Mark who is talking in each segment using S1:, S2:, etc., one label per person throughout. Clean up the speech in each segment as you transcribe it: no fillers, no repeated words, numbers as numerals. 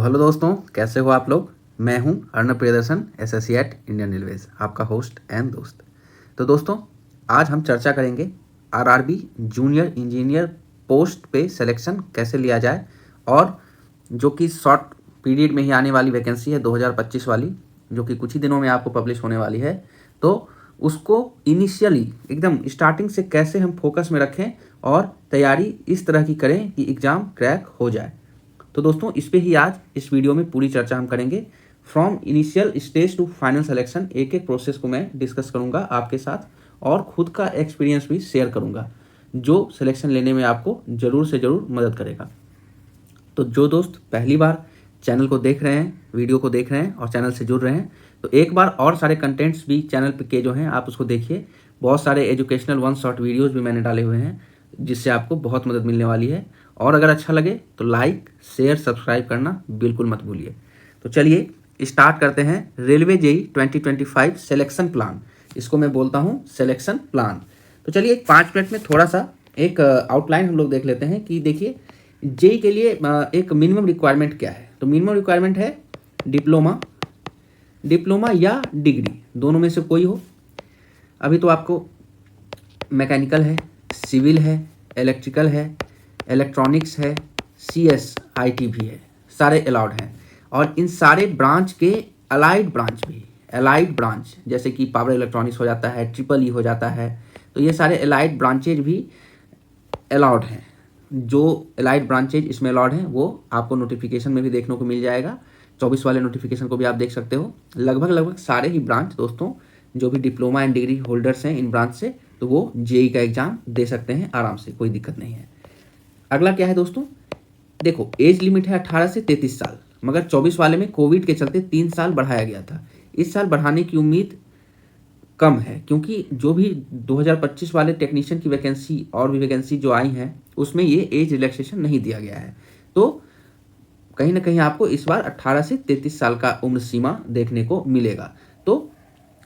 S1: तो हेलो दोस्तों, कैसे हो आप लोग। मैं हूं Arnav Priyadarshan, SSC at Indian Railways, आपका होस्ट एंड दोस्त। तो दोस्तों, आज हम चर्चा करेंगे आरआरबी जूनियर इंजीनियर पोस्ट पे सिलेक्शन कैसे लिया जाए, और जो कि शॉर्ट पीरियड में ही आने वाली वैकेंसी है 2025 वाली, जो कि कुछ ही दिनों में आपको पब्लिश होने वाली है। तो उसको इनिशियली एकदम स्टार्टिंग से कैसे हम फोकस में रखें और तैयारी इस तरह की करें कि एग्ज़ाम क्रैक हो जाए। तो दोस्तों, इस पे ही आज इस वीडियो में पूरी चर्चा हम करेंगे। From initial stage to final selection, एक एक प्रोसेस को मैं डिस्कस करूंगा आपके साथ, और खुद का एक्सपीरियंस भी शेयर करूंगा जो सिलेक्शन लेने में आपको ज़रूर से ज़रूर मदद करेगा। तो जो दोस्त पहली बार चैनल को देख रहे हैं, वीडियो को देख रहे हैं और चैनल से जुड़ रहे हैं, तो एक बार और सारे कंटेंट्स भी चैनल पे के जो हैं आप उसको देखिए। बहुत सारे एजुकेशनल वन शॉट वीडियोज़ भी मैंने डाले हुए हैं जिससे आपको बहुत मदद मिलने वाली है। और अगर अच्छा लगे तो लाइक शेयर सब्सक्राइब करना बिल्कुल मत भूलिए। तो चलिए स्टार्ट करते हैं। रेलवे जेई 2025 सिलेक्शन प्लान, इसको मैं बोलता हूँ सिलेक्शन प्लान। तो चलिए 5 मिनट में थोड़ा सा एक आउटलाइन हम लोग देख लेते हैं कि देखिए जेई के लिए एक मिनिमम रिक्वायरमेंट क्या है। तो मिनिमम रिक्वायरमेंट है डिप्लोमा या डिग्री, दोनों में से कोई हो। अभी तो आपको मैकेनिकल है, सिविल है, इलेक्ट्रिकल है, इलेक्ट्रॉनिक्स है, CS IT भी है, सारे अलाउड हैं। और इन सारे ब्रांच के अलाइड ब्रांच जैसे कि पावर इलेक्ट्रॉनिक्स हो जाता है, ट्रिपल E हो जाता है, तो ये सारे अलाइड ब्रांचेज भी अलाउड हैं। जो अलाइड ब्रांचेज इसमें अलाउड हैं वो आपको नोटिफिकेशन में भी देखने को मिल जाएगा। 24 वाले नोटिफिकेशन को भी आप देख सकते हो। लगभग सारे ही ब्रांच दोस्तों, जो भी डिप्लोमा एंड डिग्री होल्डर्स हैं इन ब्रांच से, तो वो जेई का एग्ज़ाम दे सकते हैं आराम से, कोई दिक्कत नहीं है। अगला क्या है दोस्तों, देखो एज लिमिट है 18 से 33 साल, मगर 24 वाले में कोविड के चलते 3 साल बढ़ाया गया था। इस साल बढ़ाने की उम्मीद कम है, क्योंकि जो भी 2025 वाले टेक्नीशियन की वैकेंसी और भी वैकेंसी जो आई हैं उसमें ये एज रिलैक्सेशन नहीं दिया गया है। तो कहीं ना कहीं आपको इस बार 18 से 33 साल का उम्र सीमा देखने को मिलेगा। तो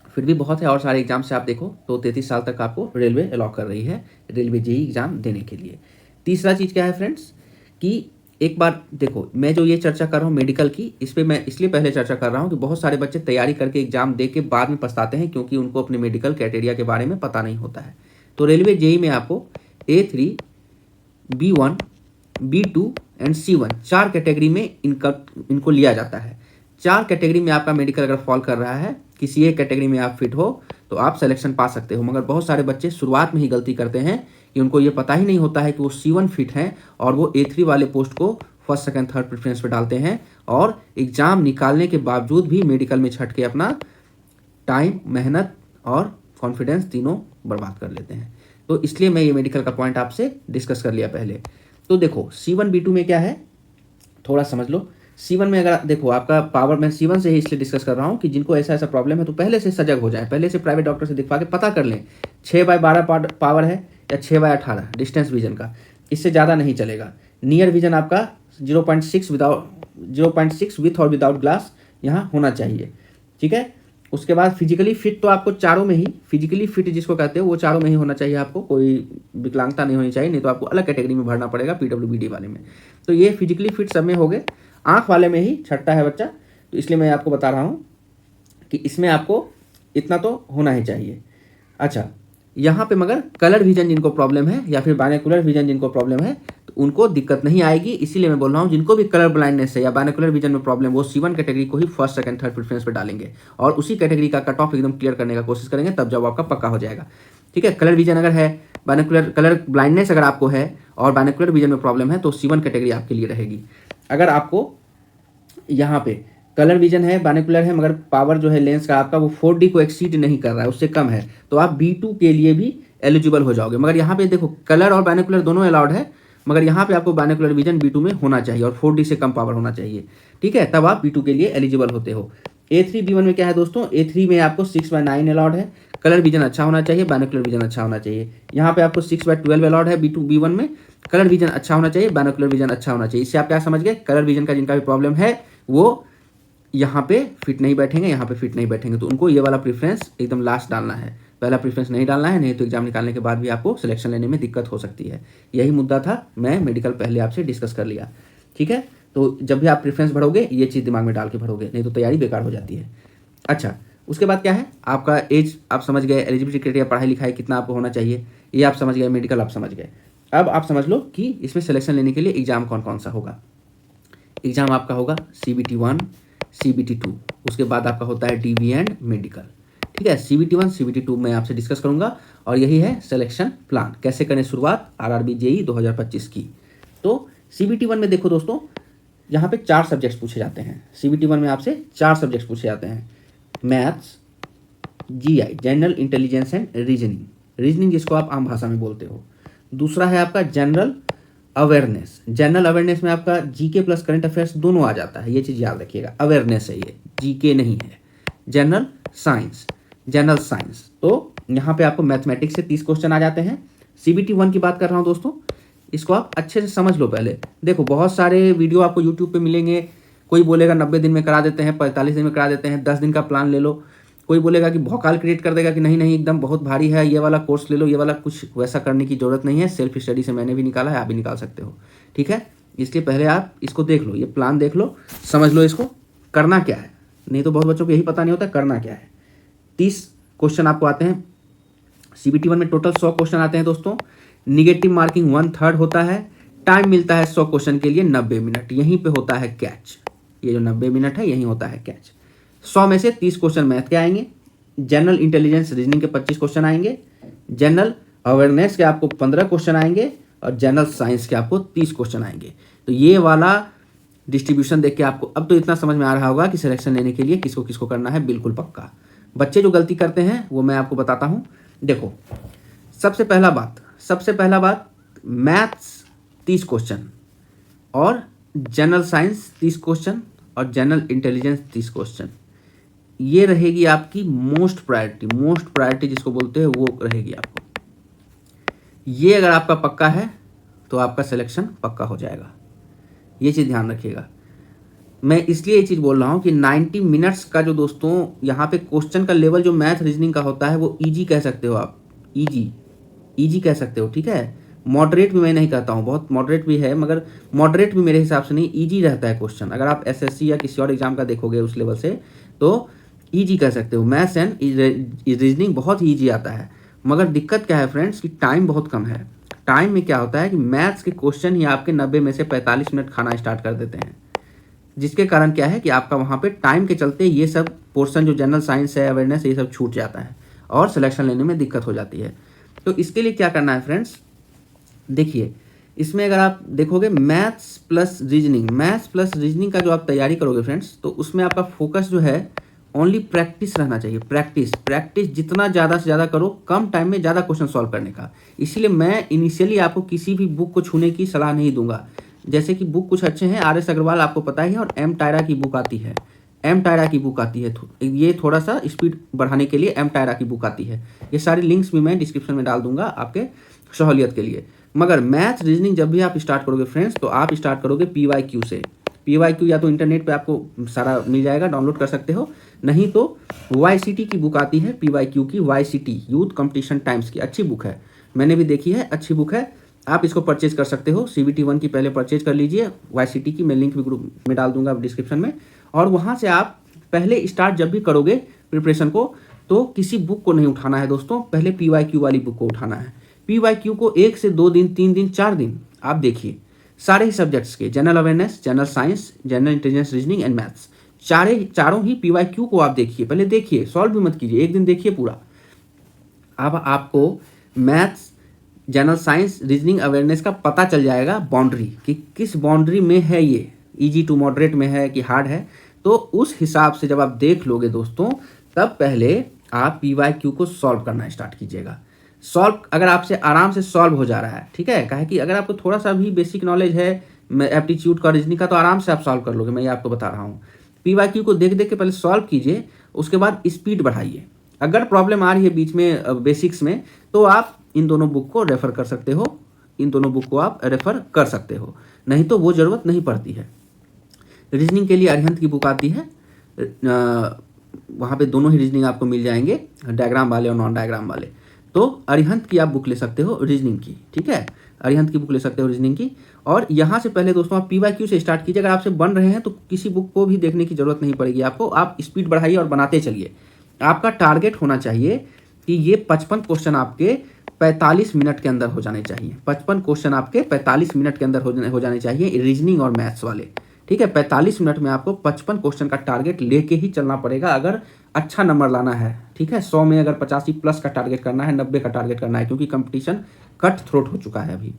S1: फिर भी बहुत है, और सारे एग्जाम से आप देखो तो 33 साल तक आपको रेलवे अलाउ कर रही है रेलवे जेई एग्जाम देने के लिए। तीसरा चीज़ क्या है फ्रेंड्स, कि एक बार देखो मैं जो ये चर्चा कर रहा हूँ मेडिकल की, इस पर मैं इसलिए पहले चर्चा कर रहा हूँ कि बहुत सारे बच्चे तैयारी करके एग्जाम दे के बाद में पछताते हैं, क्योंकि उनको अपने मेडिकल क्राइटेरिया के बारे में पता नहीं होता है। तो रेलवे जेई में आपको A3, B1, B2 and C1 4 category में इनको लिया जाता है। 4 कैटेगरी में आपका मेडिकल अगर फॉल कर रहा है, किसी एक कैटेगरी में आप फिट हो तो आप सिलेक्शन पा सकते हो। मगर बहुत सारे बच्चे शुरुआत में ही गलती करते हैं कि उनको ये पता ही नहीं होता है कि वो C1 फिट हैं, और वो A3 वाले पोस्ट को फर्स्ट सेकंड थर्ड प्रेफरेंस पे डालते हैं, और एग्ज़ाम निकालने के बावजूद भी मेडिकल में छट के अपना टाइम, मेहनत और कॉन्फिडेंस तीनों बर्बाद कर लेते हैं। तो इसलिए मैं ये मेडिकल का पॉइंट आपसे डिस्कस कर लिया पहले। तो देखो C1 B2 में क्या है थोड़ा समझ लो। C1 में अगर देखो आपका पावर, मैं C1 से ही इसलिए डिस्कस कर रहा हूँ कि जिनको ऐसा प्रॉब्लम है तो पहले से सजग हो जाए, पहले से प्राइवेट डॉक्टर से दिखवा के पता कर लें। 6/12 पावर है या 6/18 डिस्टेंस विजन का, इससे ज़्यादा नहीं चलेगा। नियर विजन आपका 0.6 विथ और विदाउट ग्लास यहाँ होना चाहिए, ठीक है। उसके बाद फिजिकली फिट, तो आपको चारों में ही फिजिकली फिट जिसको कहते हो वो चारों में ही होना चाहिए आपको, कोई विकलांगता नहीं होनी चाहिए, नहीं तो आपको अलग कैटेगरी में भरना पड़ेगा PWBD वाले में। तो ये फिजिकली फिट सब में हो गए। आँख वाले में ही छटता है बच्चा, तो इसलिए मैं आपको बता रहा हूँ कि इसमें आपको इतना तो होना ही चाहिए। अच्छा, यहाँ पे मगर कलर विजन जिनको प्रॉब्लम है या फिर बायनोकुलर विजन जिनको प्रॉब्लम है तो उनको दिक्कत नहीं आएगी। इसीलिए मैं बोल रहा हूँ जिनको भी कलर ब्लाइंडनेस है या बायनोकुलर विजन में प्रॉब्लम, वो C1 कैटेगरी को ही फर्स्ट सेकंड थर्ड प्रेफरेंस पे डालेंगे, और उसी कैटेगरी का कट ऑफ एकदम क्लियर करने का कोशिश करेंगे, तब जब आपका पक्का हो जाएगा, ठीक है। कलर विजन अगर है, कलर ब्लाइंडनेस अगर आपको है और बायनोकुलर विजन में प्रॉब्लम है तो C1 कैटेगरी आपके लिए रहेगी। अगर आपको यहाँ पे कलर विजन है, बायनोकुलर है, मगर पावर जो है लेंस का आपका वो 4D को एक्सीड नहीं कर रहा है, उससे कम है, तो आप B2 के लिए भी एलिजिबल हो जाओगे। मगर यहाँ पे देखो कलर और बायनोकुलर दोनों अलाउड है, मगर यहाँ पे आपको बायनोकुलर विजन B2 में होना चाहिए और 4D से कम पावर होना चाहिए, ठीक है, तब आप B2 के लिए एलिजिबल होते हो। A3 B1 में क्या है दोस्तों, A3 में आपको 6/9 अलाउड है, कलर विजन अच्छा होना चाहिए, बायनोकुलर विजन अच्छा होना चाहिए। यहाँ पे आपको 6/12 अलाउड है B1 में, कलर विजन अच्छा होना चाहिए, बायनोकुलर विजन अच्छा होना चाहिए। इससे आप क्या समझ गए, कलर विजन का जिनका भी प्रॉब्लम है वो यहाँ पे फिट नहीं बैठेंगे, यहाँ पे फिट नहीं बैठेंगे, तो उनको ये वाला प्रेफरेंस एकदम लास्ट डालना है, पहला प्रेफरेंस नहीं डालना है, नहीं तो एग्जाम निकालने के बाद भी आपको सिलेक्शन लेने में दिक्कत हो सकती है। यही मुद्दा था, मैं मेडिकल पहले आपसे डिस्कस कर लिया, ठीक है। तो जब भी आप प्रेफरेंस भरोगे ये चीज़ दिमाग में डाल के भरोगे, नहीं तो तैयारी बेकार हो जाती है। अच्छा, उसके बाद क्या है, आपका एज आप समझ गए, एलिजिबिलिटी क्राइटेरिया पढ़ाई लिखाई कितना आपको होना चाहिए ये आप समझ गए, मेडिकल आप समझ गए। अब आप समझ लो कि इसमें सिलेक्शन लेने के लिए एग्जाम कौन कौन सा होगा। एग्जाम आपका होगा CBT 1, CBT 2, उसके बाद आपका होता है DV एंड मेडिकल। ठीक है, CBT 1 CBT 2 मैं आपसे डिस्कस करूंगा, और यही है सिलेक्शन प्लान, कैसे करें शुरुआत RRB JEE 2025 की। तो CBT 1 में देखो दोस्तों, यहाँ पे 4 सब्जेक्ट्स पूछे जाते हैं। CBT 1 में आपसे 4 सब्जेक्ट्स पूछे जाते हैं, maths, GI general intelligence and reasoning जिसको आप आम भाषा में बोलते हो। दूसरा है आपका जनरल अवेयरनेस में आपका GK प्लस करंट अफेयर्स दोनों आ जाता है, ये चीज़ याद रखिएगा, अवेयरनेस है ये, GK नहीं है। जनरल साइंस, तो यहाँ पे आपको मैथमेटिक्स से 30 क्वेश्चन आ जाते हैं। CBT 1 की बात कर रहा हूँ दोस्तों, इसको आप अच्छे से समझ लो। पहले देखो, बहुत सारे वीडियो आपको यूट्यूब पे मिलेंगे, कोई बोलेगा 90 दिन में करा देते हैं, 45 दिन में करा देते हैं, 10 दिन का प्लान ले लो। कोई बोलेगा कि भौकाल क्रिएट कर देगा कि नहीं नहीं एकदम बहुत भारी है, ये वाला कोर्स ले लो, ये वाला, कुछ वैसा करने की ज़रूरत नहीं है। सेल्फ स्टडी से मैंने भी निकाला है, आप भी निकाल सकते हो। ठीक है, इसलिए पहले आप इसको देख लो, ये प्लान देख लो, समझ लो इसको करना क्या है, नहीं तो बहुत बच्चों को यही पता नहीं होता करना क्या है। 30 क्वेश्चन आपको आते हैं। CBT 1 में टोटल 100 क्वेश्चन आते हैं दोस्तों। निगेटिव मार्किंग 1/3 होता है। टाइम मिलता है 100 क्वेश्चन के लिए 90 मिनट, यहीं पे होता है कैच। ये जो 90 मिनट है यहीं होता है कैच। 100 में से 30 क्वेश्चन मैथ के आएंगे, जनरल इंटेलिजेंस रीजनिंग के 25 क्वेश्चन आएंगे, जनरल अवेयरनेस के आपको 15 क्वेश्चन आएंगे, और जनरल साइंस के आपको 30 क्वेश्चन आएंगे। तो ये वाला डिस्ट्रीब्यूशन देख के आपको अब तो इतना समझ में आ रहा होगा कि सिलेक्शन लेने के लिए किसको किसको करना है, बिल्कुल पक्का। बच्चे जो गलती करते हैं वो मैं आपको बताता हूँ। देखो, सबसे पहला बात मैथ्स 30 क्वेश्चन, और जनरल साइंस 30 क्वेश्चन, और जनरल इंटेलिजेंस 30 क्वेश्चन, ये रहेगी आपकी मोस्ट प्रायोरिटी जिसको बोलते हैं, वो रहेगी आपको। ये अगर आपका पक्का है तो आपका सिलेक्शन पक्का हो जाएगा, ये चीज़ ध्यान रखिएगा। मैं इसलिए ये चीज़ बोल रहा हूँ कि 90 मिनट्स का जो दोस्तों यहाँ पे क्वेश्चन का लेवल जो मैथ रीजनिंग का होता है वो ईजी कह सकते हो आप, ईजी कह सकते हो। ठीक है, मॉडरेट भी मैं नहीं कहता हूँ, बहुत मॉडरेट भी है, मगर मॉडरेट भी मेरे हिसाब से नहीं, ईजी रहता है क्वेश्चन। अगर आप SSC या किसी और एग्जाम का देखोगे उस लेवल से तो ईजी कह सकते हो। मैथ्स एंड रीजनिंग बहुत ही ईजी आता है, मगर दिक्कत क्या है फ्रेंड्स कि टाइम बहुत कम है। टाइम में क्या होता है कि मैथ्स के क्वेश्चन ही आपके 90 में से 45 मिनट खाना स्टार्ट कर देते हैं, जिसके कारण क्या है कि आपका वहाँ पे टाइम के चलते ये सब पोर्शन जो जनरल साइंस है, अवेयरनेस, ये सब छूट जाता है और सिलेक्शन लेने में दिक्कत हो जाती है। तो इसके लिए क्या करना है फ्रेंड्स, देखिए इसमें अगर आप देखोगे मैथ्स प्लस रीजनिंग का जो आप तैयारी करोगे फ्रेंड्स, तो उसमें आपका फोकस जो है ओनली प्रैक्टिस रहना चाहिए। प्रैक्टिस जितना ज़्यादा से ज़्यादा करो, कम टाइम में ज़्यादा क्वेश्चन सॉल्व करने का। इसीलिए मैं इनिशियली आपको किसी भी बुक को छूने की सलाह नहीं दूंगा। जैसे कि बुक कुछ अच्छे हैं, RS अग्रवाल आपको पता ही है, और M टायरा की बुक आती है, ये थोड़ा सा स्पीड बढ़ाने के लिए M टायरा की बुक आती है। ये सारे लिंक्स भी मैं डिस्क्रिप्शन में डाल दूंगा आपके सहूलियत के लिए। मगर मैथ रीजनिंग जब भी आप स्टार्ट करोगे फ्रेंड्स, तो आप स्टार्ट करोगे PYQ से। PYQ या तो इंटरनेट पे आपको सारा मिल जाएगा, डाउनलोड कर सकते हो, नहीं तो YCT की बुक आती है, PYQ की, YCT यूथ कंपटीशन टाइम्स की, अच्छी बुक है, मैंने भी देखी है, अच्छी बुक है, आप इसको परचेज कर सकते हो। CBT 1 की पहले परचेज कर लीजिए, YCT की मैं लिंक भी ग्रुप में डाल दूंगा डिस्क्रिप्शन में। और वहाँ से आप पहले स्टार्ट जब भी करोगे प्रिपरेशन को, तो किसी बुक को नहीं उठाना है दोस्तों, पहले PYQ वाली बुक को उठाना है। PYQ को 1 से 2 दिन, 3 दिन, 4 दिन आप देखिए, सारे ही सब्जेक्ट्स के, general awareness, general science, general intelligence, reasoning and maths, चारों ही PYQ को आप देखिए, पहले देखिए, सॉल्व भी मत कीजिए, एक दिन देखिए पूरा। अब आपको maths, general science, reasoning, awareness का पता चल जाएगा बाउंड्री, कि किस बाउंड्री में है, ये ईजी टू मॉडरेट में है कि हार्ड है। तो उस हिसाब से जब आप देख लोगे दोस्तों, तब पहले आप PYQ को सॉल्व करना स्टार्ट कीजिएगा। सॉल्व अगर आपसे आराम से सॉल्व हो जा रहा है, ठीक है, काहे कि अगर आपको थोड़ा सा भी बेसिक नॉलेज है एप्टीट्यूड का, रीजनिंग का, तो आराम से आप सॉल्व कर लोगे, मैं ये आपको बता रहा हूँ। PYQ को देख देख के पहले सॉल्व कीजिए, उसके बाद स्पीड बढ़ाइए। अगर प्रॉब्लम आ रही है बीच में बेसिक्स में, तो आप इन दोनों बुक को रेफर कर सकते हो, नहीं तो वो ज़रूरत नहीं पड़ती है। रीजनिंग के लिए अरिहंत की बुक आती है, वहाँ पे दोनों ही रीजनिंग आपको मिल जाएंगे, डायग्राम वाले और नॉन डायग्राम वाले। तो अरिहंत की आप बुक ले सकते हो रीजनिंग की, ठीक है। अरिहंत की बुक ले सकते हो रीजनिंग की। और यहाँ से पहले दोस्तों आप PYQ से स्टार्ट कीजिए। अगर आपसे बन रहे हैं तो किसी बुक को भी देखने की जरूरत नहीं पड़ेगी आपको, आप स्पीड बढ़ाइए और बनाते चलिए। आपका टारगेट होना चाहिए कि ये 55 क्वेश्चन आपके 45 मिनट के अंदर हो जाने चाहिए। 55 क्वेश्चन आपके 45 मिनट के अंदर हो जाने चाहिए रीजनिंग और मैथ्स वाले, ठीक है। 45 मिनट में आपको 55 क्वेश्चन का टारगेट लेके ही चलना पड़ेगा अगर अच्छा नंबर लाना है, ठीक है। 100 में अगर 85 प्लस का टारगेट करना है, 90 का टारगेट करना है, क्योंकि कंपटीशन कट थ्रोट हो चुका है अभी,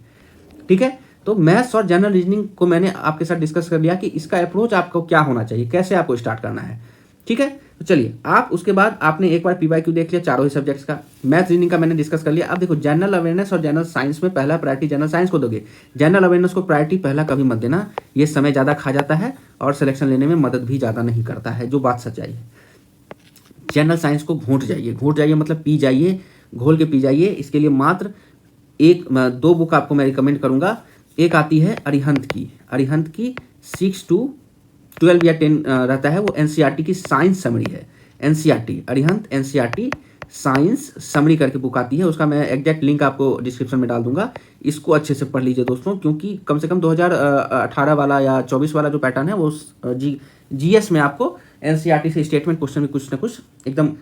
S1: ठीक है। तो मैथ्स और जनरल रीजनिंग को मैंने आपके साथ डिस्कस कर लिया कि इसका अप्रोच आपको क्या होना चाहिए, कैसे आपको स्टार्ट करना है, ठीक है। तो चलिए आप उसके बाद आपने एक बार PYQ देख लिया चारों ही सब्जेक्ट्स का, मैथ्स रीजनिंग का मैंने डिस्कस कर लिया। अब देखो जनरल अवेयरनेस और जनरल साइंस में पहला प्रायोरिटी जनरल साइंस को दोगे। जनरल अवेयरनेस को प्रायोरिटी पहला कभी मत देना, ये समय ज़्यादा खा जाता है और सिलेक्शन लेने में मदद भी ज़्यादा नहीं करता है, जो बात सच्चाई है। जनरल साइंस को घोट जाइए मतलब पी जाइए, घोल के पी जाइए। इसके लिए मात्र 2 बुक आपको मैं रिकमेंड करूँगा। एक आती है अरिहंत की 6 to 12 या 10 रहता है, वो NCERT की साइंस समरी है। NCERT Arihant NCERT science summary करके बुक आती है, उसका मैं एग्जैक्ट लिंक आपको डिस्क्रिप्शन में डाल दूंगा। इसको अच्छे से पढ़ लीजिए दोस्तों, क्योंकि कम से कम 2018 वाला या 24 वाला जो पैटर्न है वो GS में आपको NCERT से स्टेटमेंट क्वेश्चन में कुछ ना कुछ एकदम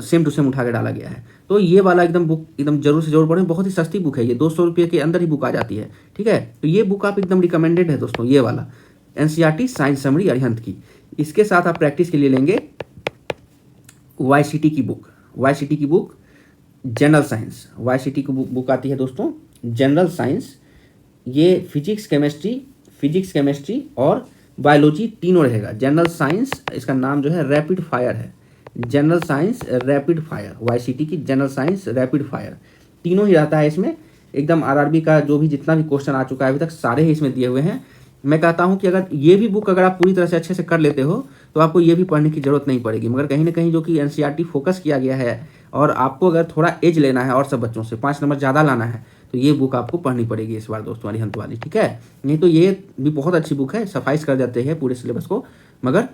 S1: सेम टू सेम उठा के डाला गया है। तो ये वाला एकदम बुक एकदम जरूर से जरूर पढ़ें, बहुत ही सस्ती बुक है ये, 200 रुपये के अंदर ही बुक आ जाती है, ठीक है। तो ये बुक आप एकदम रिकमेंडेड है दोस्तों, ये वाला NCERT साइंस समरी अरिहंत की। इसके साथ आप प्रैक्टिस के लिए लेंगे YCT की बुक जनरल साइंस। YCT की बुक आती है दोस्तों जनरल साइंस, ये फिजिक्स केमिस्ट्री और बायोलॉजी तीनों रहेगा। जनरल साइंस इसका नाम जो है रैपिड फायर है, general science rapid fire, YCT की जनरल साइंस रैपिड फायर तीनों ही रहता है इसमें। एकदम RRB का जो भी जितना भी क्वेश्चन आ चुका है अभी तक सारे ही इसमें दिए हुए हैं। मैं कहता हूं कि अगर ये भी बुक अगर आप पूरी तरह से अच्छे से कर लेते हो तो आपको ये भी पढ़ने की जरूरत नहीं पड़ेगी। मगर कहीं ना कहीं जो कि NCERT फोकस किया गया है और आपको अगर थोड़ा एज लेना है और सब बच्चों से 5 नंबर ज़्यादा लाना है तो ये बुक आपको पढ़नी पड़ेगी इस बार दोस्तों, अरिहंत वाली, ठीक है। नहीं तो ये भी बहुत अच्छी बुक है, सफाइस कर देते हैं पूरे सिलेबस को, मगर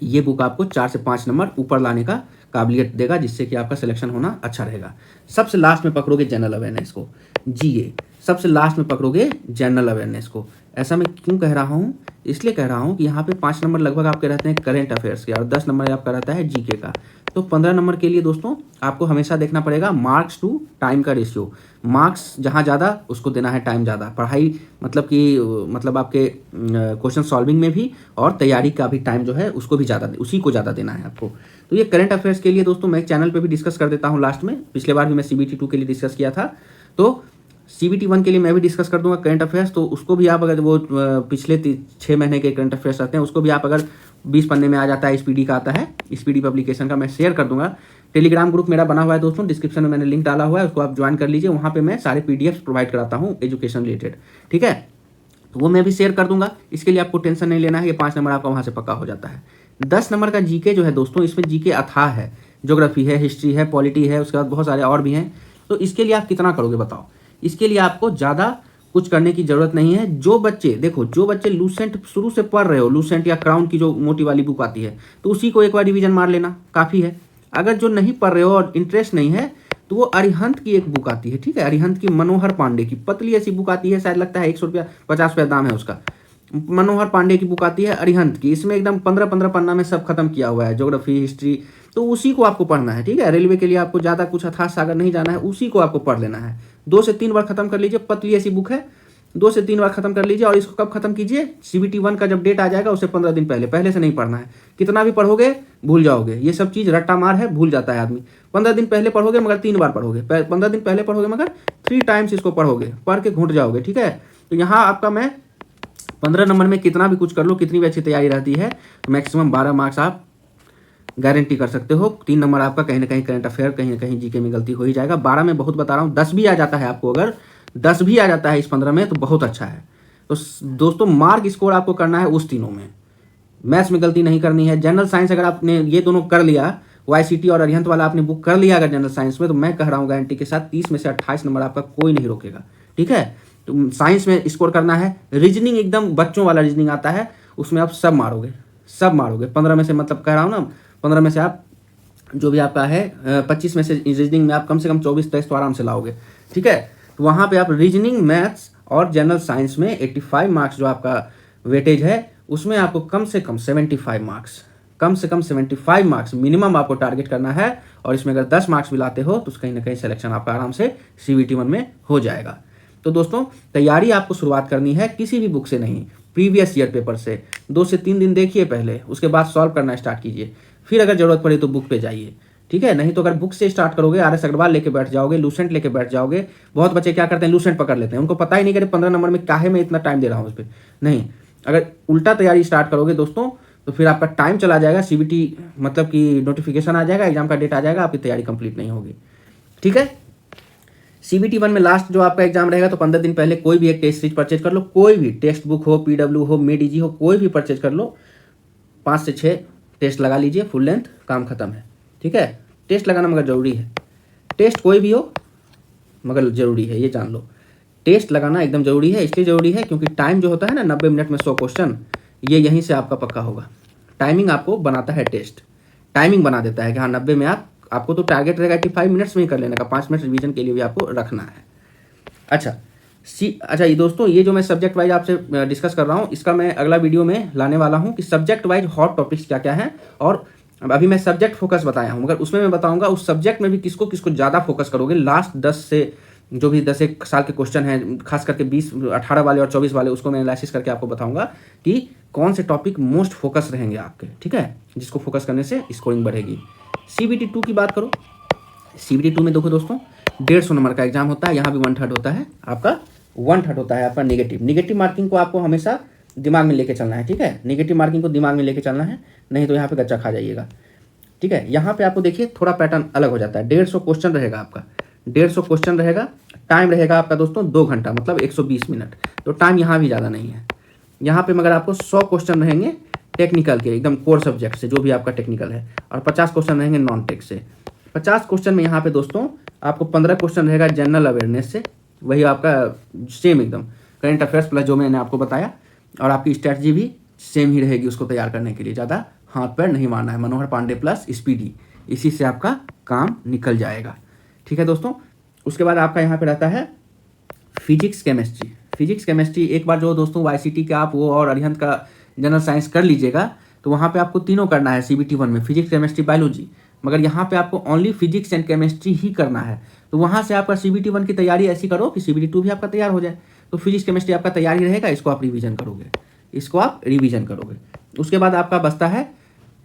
S1: ये बुक आपको 4 से 5 नंबर ऊपर लाने का काबिलियत देगा, जिससे कि आपका सिलेक्शन होना अच्छा रहेगा। सबसे लास्ट में पकड़ोगे जनरल अवेयरनेस को, GA सबसे लास्ट में पकड़ोगे जनरल अवेयरनेस को। ऐसा मैं क्यों कह रहा हूँ, इसलिए कह रहा हूँ कि यहाँ पे 5 नंबर लगभग आपके रहते हैं करेंट अफेयर्स के और 10 नंबर आपका रहता है GK का। तो 15 नंबर के लिए दोस्तों आपको हमेशा देखना पड़ेगा मार्क्स टू टाइम का रेशियो। मार्क्स जहाँ ज़्यादा उसको देना है टाइम ज़्यादा, पढ़ाई मतलब आपके क्वेश्चन सॉल्विंग में भी और तैयारी का भी टाइम जो है उसको भी उसी को ज़्यादा देना है आपको। तो ये करंट अफेयर्स के लिए दोस्तों मैं चैनल पे भी डिस्कस कर देता हूँ लास्ट में, पिछले बार भी मैं CBT 2 के लिए डिस्कस किया था, तो CBT 1 के लिए मैं भी डिस्कस कर दूंगा करंट अफेयर्स। तो उसको भी आप अगर वो पिछले 6 महीने के करंट अफेयर्स रहते हैं उसको भी आप अगर 20 पन्ने में आ जाता है, SPD का आता है, SPD पब्लिकेशन का, मैं शेयर कर दूंगा। टेलीग्राम ग्रुप मेरा बना हुआ है दोस्तों, डिस्क्रिप्शन में मैंने लिंक डाला हुआ है, उसको आप ज्वाइन कर लीजिए। वहाँ पे मैं सारे PDFs प्रोवाइड कराता हूँ एजुकेशन रिलेटेड, ठीक है। तो वो मैं भी शेयर कर दूंगा, इसके लिए आपको टेंशन नहीं लेना है, ये 5 नंबर आपका वहाँ से पक्का हो जाता है। 10 नंबर का GK जो है दोस्तों, इसमें GK अथाह है, ज्योग्राफी है, हिस्ट्री है, पॉलिटी है, उसके बाद बहुत सारे और भी हैं। तो इसके लिए आप कितना करोगे बताओ। इसके लिए आपको ज़्यादा कुछ करने की ज़रूरत नहीं है। जो बच्चे लूसेंट शुरू से पढ़ रहे हो, लूसेंट या क्राउन की जो मोटी वाली बुक आती है, तो उसी को एक बार रिवीजन मार लेना काफ़ी है। अगर जो नहीं पढ़ रहे हो और इंटरेस्ट नहीं है तो वो अरिहंत की एक बुक आती है, ठीक है, अरिहंत की मनोहर पांडे की पतली ऐसी बुक आती है, शायद लगता है 100 रुपया 50 रुपया दाम है उसका। मनोहर पांडे की बुक आती है अरिहंत की, इसमें एकदम 15-15 पन्ना में सब खत्म किया हुआ है, ज्योग्राफी, हिस्ट्री, तो उसी को आपको पढ़ना है, ठीक है। रेलवे के लिए आपको ज़्यादा कुछ अथाह सागर नहीं जाना है, उसी को आपको पढ़ लेना है। 2 से 3 बार खत्म कर लीजिए, पतली ऐसी बुक है, 2 से 3 बार खत्म कर लीजिए। और इसको कब खत्म कीजिए, CBT 1 का जब डेट आ जाएगा उससे 15 दिन पहले से नहीं पढ़ना है। कितना भी पढ़ोगे भूल जाओगे, ये सब चीज़ रट्टा मार है, भूल जाता है आदमी। 15 दिन पहले पढ़ोगे मगर 3 बार पढ़ोगे, 15 दिन पहले पढ़ोगे मगर 3 टाइम्स इसको पढ़ोगे, पढ़ के घुट जाओगे, ठीक है। तो यहाँ आपका मैं 15 नंबर में कितना भी कुछ कर लो, कितनी भी अच्छी तैयारी रहती है, तो मैक्सिमम 12 मार्क्स आप गारंटी कर सकते हो। 3 नंबर आपका कहीं ना कहीं करंट अफेयर, कहीं ना कहीं GK में गलती हो ही जाएगा। 12 में बहुत बता रहा हूँ, 10 भी आ जाता है आपको, अगर 10 भी आ जाता है इस 15 में तो बहुत अच्छा है। तो दोस्तों मार्क स्कोर आपको करना है उस तीनों में, मैथ्स में गलती नहीं करनी है। जनरल साइंस अगर आपने ये दोनों कर लिया, YCT और अरिहंत वाला आपने बुक कर लिया अगर जनरल साइंस में, तो मैं कह रहा हूँ गारंटी के साथ 30 में से 28 नंबर आपका कोई नहीं रोकेगा, ठीक है। तो साइंस में स्कोर करना है, रीजनिंग एकदम बच्चों वाला रीजनिंग आता है, उसमें आप सब मारोगे 15 में से, मतलब कह रहा हूँ ना 15 में से आप जो भी आपका है 25 में से रीजनिंग में आप कम से कम 24-23 तो आराम से लाओगे, ठीक है। तो वहाँ पे आप रीजनिंग, मैथ्स और जनरल साइंस में 85 मार्क्स जो आपका वेटेज है उसमें आपको कम से कम 75 मार्क्स, कम से कम 75 मार्क्स मिनिमम आपको टारगेट करना है। और इसमें अगर 10 मार्क्स भी लाते हो तो कहीं ना कहीं सिलेक्शन आपका आराम से CBT 1 में हो जाएगा। तो दोस्तों तैयारी आपको शुरुआत करनी है किसी भी बुक से नहीं, प्रीवियस ईयर पेपर से 2 से 3 दिन देखिए पहले, उसके बाद सॉल्व करना स्टार्ट कीजिए, फिर अगर जरूरत पड़े तो बुक पे जाइए, ठीक है। नहीं तो अगर बुक से स्टार्ट करोगे, RS अग्रवाल लेके बैठ जाओगे, लूसेंट लेके बैठ जाओगे। बहुत बच्चे क्या करते हैं, लूसेंट पकड़ लेते हैं, उनको पता ही नहीं कि 15 नंबर में काहे में इतना टाइम दे रहा हूँ उस पर। नहीं, अगर उल्टा तैयारी स्टार्ट करोगे दोस्तों तो फिर आपका टाइम चला जाएगा, CBT मतलब कि नोटिफिकेशन आ जाएगा, एग्जाम का डेट आ जाएगा, आपकी तैयारी कंप्लीट नहीं होगी, ठीक है। CBT 1 में लास्ट जो आपका एग्जाम रहेगा तो 15 दिन पहले कोई भी एक टेस्ट सीरीज परचेज कर लो, कोई भी टेक्स्ट बुक हो, PW हो, MEDG हो, कोई भी परचेज कर लो, 5 से 6 टेस्ट लगा लीजिए, फुल लेंथ, काम खत्म है, ठीक है। टेस्ट लगाना मगर ज़रूरी है, टेस्ट कोई भी हो मगर ज़रूरी है, ये जान लो, टेस्ट लगाना एकदम ज़रूरी है। इसलिए ज़रूरी है क्योंकि टाइम जो होता है ना 90 मिनट में 100 क्वेश्चन, ये यहीं से आपका पक्का होगा। टाइमिंग आपको बनाता है टेस्ट, टाइमिंग बना देता है कि हाँ 90 में आपको तो टारगेट रहेगा 85 मिनट्स में ही कर लेने का, 5 मिनट रिवीजन के लिए भी आपको रखना है। अच्छा ये दोस्तों, ये जो मैं सब्जेक्ट वाइज आपसे डिस्कस कर रहा हूँ इसका मैं अगला वीडियो में लाने वाला हूँ कि सब्जेक्ट वाइज हॉट टॉपिक्स क्या क्या हैं। और अभी मैं सब्जेक्ट फोकस बताया हूँ, मगर उसमें मैं बताऊंगा उस सब्जेक्ट में भी किसको किसको ज़्यादा फोकस करोगे। लास्ट 10 से जो भी 10 एक साल के क्वेश्चन हैं, खास करके 20, 18 वाले और 24 वाले, उसको मैं एनालिसिस करके आपको बताऊंगा कि कौन से टॉपिक मोस्ट फोकस रहेंगे आपके, ठीक है, जिसको फोकस करने से स्कोरिंग बढ़ेगी। CBT 2 की बात करो, CBT 2 में देखो दोस्तों 150 नंबर का एग्जाम होता है, यहाँ भी 1/3 होता है आपका, 1/3 होता है आपका नेगेटिव मार्किंग को आपको हमेशा दिमाग में लेके चलना है, ठीक है। नेगेटिव मार्किंग को दिमाग में लेके चलना है, नहीं तो यहाँ पे गच्चा खा जाइएगा, ठीक है। यहाँ पे आपको देखिए थोड़ा पैटर्न अलग हो जाता है। 150 क्वेश्चन रहेगा आपका, 150 क्वेश्चन रहेगा, टाइम रहेगा आपका दोस्तों 2 घंटा, मतलब 120 मिनट, तो टाइम यहाँ भी ज़्यादा नहीं है। यहाँ पे मगर आपको 100 क्वेश्चन रहेंगे टेक्निकल के, एकदम कोर सब्जेक्ट से जो भी आपका टेक्निकल है, और 50 क्वेश्चन रहेंगे नॉन टेक से। 50 क्वेश्चन में यहाँ पे दोस्तों आपको 15 क्वेश्चन रहेगा जनरल अवेयरनेस से, वही आपका सेम एकदम करंट अफेयर्स प्लस जो मैंने आपको बताया, और आपकी स्ट्रैटेजी भी सेम ही रहेगी उसको तैयार करने के लिए, ज़्यादा हाथ पैर नहीं मारना है। मनोहर पांडे प्लस स्पीडी, इसी से आपका काम निकल जाएगा, ठीक है दोस्तों। उसके बाद आपका यहाँ पे रहता है फिजिक्स केमिस्ट्री। एक बार जो दोस्तों YCT का आप वो और अरिहंत का जनरल साइंस कर लीजिएगा तो वहाँ पे आपको तीनों करना है CBT 1 में, फिजिक्स, केमिस्ट्री, बायोलॉजी, मगर यहाँ पे आपको ओनली फिजिक्स एंड केमिस्ट्री ही करना है। तो वहाँ से आपका CBT 1 की तैयारी ऐसी करो कि CBT 2 भी आपका तैयार हो जाए। तो फिजिक्स केमिस्ट्री आपका तैयारी रहेगा, इसको आप रिवीजन करोगे, उसके बाद आपका बचता है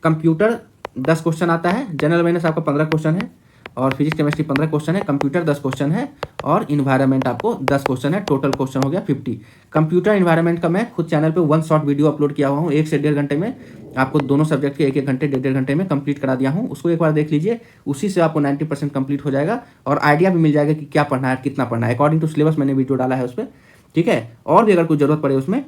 S1: कंप्यूटर, 10 क्वेश्चन आता है, जनरल अवेयरनेस आपका 15 क्वेश्चन है, और फिजिक्स केमिस्ट्री 15 क्वेश्चन है, कंप्यूटर 10 क्वेश्चन है, और इन्वायरमेंट आपको 10 क्वेश्चन है। टोटल क्वेश्चन हो गया 50। कंप्यूटर इन्वायरमेंट का मैं खुद चैनल पे 1 शॉर्ट वीडियो अपलोड किया हुआ हूँ, 1 से 1.5 घंटे में आपको दोनों सब्जेक्ट के 1-1 घंटे 1.5 घंटे में कंप्लीट करा दिया हूँ, उसको एक बार देख लीजिए, उसी से आपको 90% कंप्लीट हो जाएगा और आइडिया भी मिल जाएगा कि क्या पढ़ना है, कितना पढ़ना है, अकॉर्डिंग टू सिलेबस मैंने वीडियो डाला है उस पर, ठीक है। और भी अगर कुछ जरूरत पड़े उसमें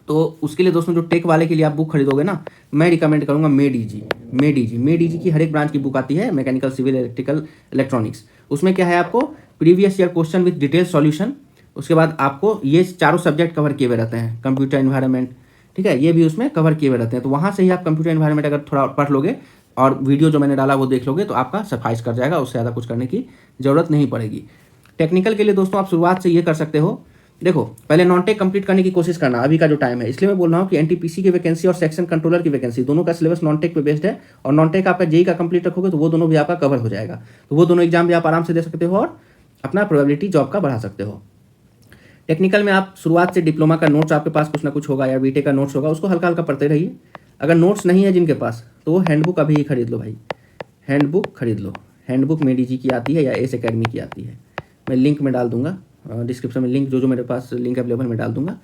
S1: तो उसके लिए दोस्तों जो टेक वाले के लिए आप बुक खरीदोगे ना, मैं रिकमेंड करूंगा MEDG की हर एक ब्रांच की बुक आती है, मैकेनिकल, सिविल, इलेक्ट्रिकल, इलेक्ट्रॉनिक्स। उसमें क्या है, आपको previous year question with detail solution, उसके बाद आपको ये चारों सब्जेक्ट कवर किए हुए रहते हैं, कंप्यूटर इन्वायरमेंट, ठीक है, ये भी उसमें कवर किए हुए रहते हैं। तो वहाँ से ही आप कंप्यूटर इन्वायरमेंट अगर थोड़ा पढ़ लोगे और वीडियो जो मैंने डाला वो देख लोगे तो आपका सफाइस कर जाएगा, उससे ज़्यादा कुछ करने की ज़रूरत नहीं पड़ेगी। टेक्निकल के लिए दोस्तों आप शुरुआत से ये कर सकते हो, देखो पहले नॉन टेक कंप्लीट करने की कोशिश करना अभी का जो टाइम है, इसलिए मैं बोल रहा हूँ कि NTPC की वैकेंसी और सेक्शन कंट्रोलर की वैकेंसी दोनों का सिलेबस नॉन टेक पे बेस्ड है, और नॉन टेक आपका JEE का कंप्लीट रखोगे तो वो दोनों भी आपका कवर हो जाएगा, तो वो दोनों एग्जाम भी आप आराम से दे सकते हो और अपना प्रोबेबिलिटी जॉब का बढ़ा सकते हो। टेक्निकल में आप शुरुआत से डिप्लोमा का नोट्स आपके पास कुछ ना कुछ होगा या BTech का नोट्स होगा, उसको हल्का हल्का पढ़ते रहिए। अगर नोट्स नहीं है जिनके पास तो वो हैंडबुक अभी ही खरीद लो भाई, हैंडबुक खरीद लो। हैंडबुक MEDG की आती है या एस अकेडमी की आती है, मैं लिंक में डाल दूंगा डिस्क्रिप्शन में, लिंक जो मेरे पास लिंक अवेलेबल में डाल दूंगा।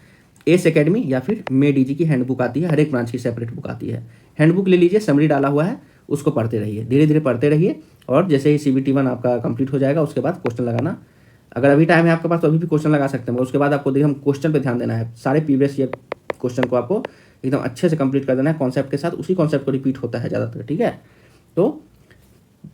S1: एस अकेडमी या फिर MEDG की हैंडबुक आती है, हर एक ब्रांच की सेपरेट बुक आती है। हैंडबुक ले लीजिए, समरी डाला हुआ है, उसको पढ़ते रहिए, धीरे धीरे पढ़ते रहिए, और जैसे ही CBT 1 आपका कंप्लीट हो जाएगा उसके बाद क्वेश्चन लगाना, अगर अभी टाइम है आपके पास तो अभी भी क्वेश्चन लगा सकते हैं, उसके बाद आपको देखिए हम क्वेश्चन पे ध्यान देना है। सारे प्रीवियस ईयर क्वेश्चन को आपको एकदम अच्छे से कंप्लीट कर देना है कॉन्सेप्ट के साथ, उसी कॉन्सेप्ट को रिपीट होता है ज़्यादातर, ठीक है। तो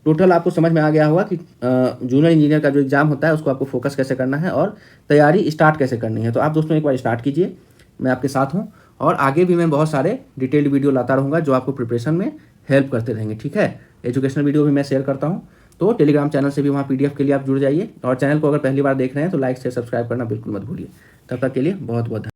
S1: टोटल आपको समझ में आ गया होगा कि जूनियर इंजीनियर का जो एग्ज़ाम होता है उसको आपको फोकस कैसे करना है और तैयारी स्टार्ट कैसे करनी है। तो आप दोस्तों एक बार स्टार्ट कीजिए, मैं आपके साथ हूँ, और आगे भी मैं बहुत सारे डिटेल्ड वीडियो लाता रहूँगा जो आपको प्रिपरेशन में हेल्प करते रहेंगे, ठीक है। एजुकेशनल वीडियो भी मैं शेयर करता हूँ, तो टेलीग्राम चैनल से भी वहाँ PDF के लिए आप जुड़ जाइए, और चैनल को अगर पहली बार देख रहे हैं तो लाइक से सब्सक्राइब करना बिल्कुल मत भूलिए। तब तक के लिए बहुत बहुत